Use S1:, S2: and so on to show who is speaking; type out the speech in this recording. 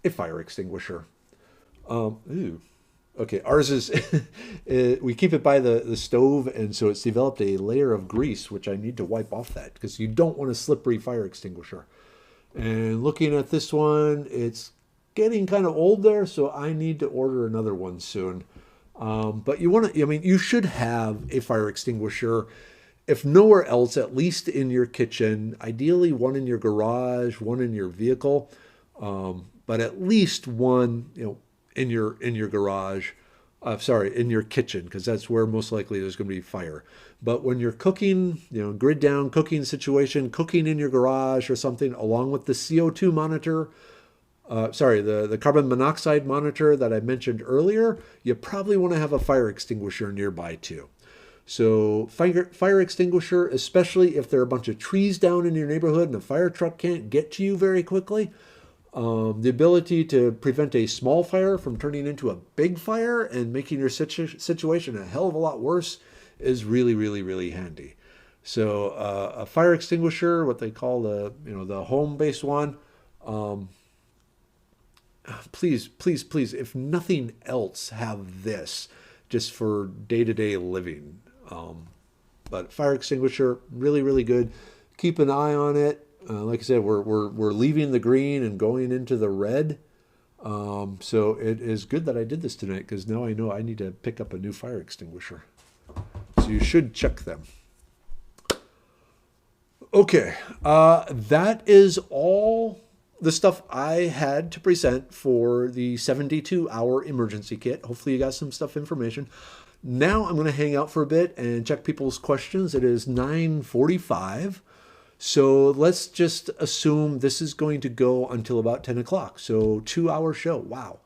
S1: a fire extinguisher. Ooh. Okay, ours is, we keep it by the stove, and so it's developed a layer of grease, which I need to wipe off that because you don't want a slippery fire extinguisher. And looking at this one, it's getting kind of old there, so I need to order another one soon. But you want to, I mean, you should have a fire extinguisher, if nowhere else, at least in your kitchen. Ideally, one in your garage, one in your vehicle, but at least one, in your garage. Sorry, in your kitchen, because that's where most likely there's going to be fire. But when you're cooking, grid down cooking situation, cooking in your garage or something, along with the CO2 monitor, sorry, the carbon monoxide monitor that I mentioned earlier, you probably want to have a fire extinguisher nearby too. So fire extinguisher, especially if there are a bunch of trees down in your neighborhood and a fire truck can't get to you very quickly. The ability to prevent a small fire from turning into a big fire and making your situation a hell of a lot worse is really, really, really handy. So a fire extinguisher, what they call the home-based one, please, please, please, if nothing else, have this just for day-to-day living. But fire extinguisher, really, really good. Keep an eye on it. Like I said, we're leaving the green and going into the red. So it is good that I did this tonight because now I know I need to pick up a new fire extinguisher. So you should check them. Okay, that is all the stuff I had to present for the 72-hour emergency kit. Hopefully you got some information. Now I'm going to hang out for a bit and check people's questions. It is 9:45. So let's just assume this is going to go until about 10 o'clock. So 2-hour show. Wow.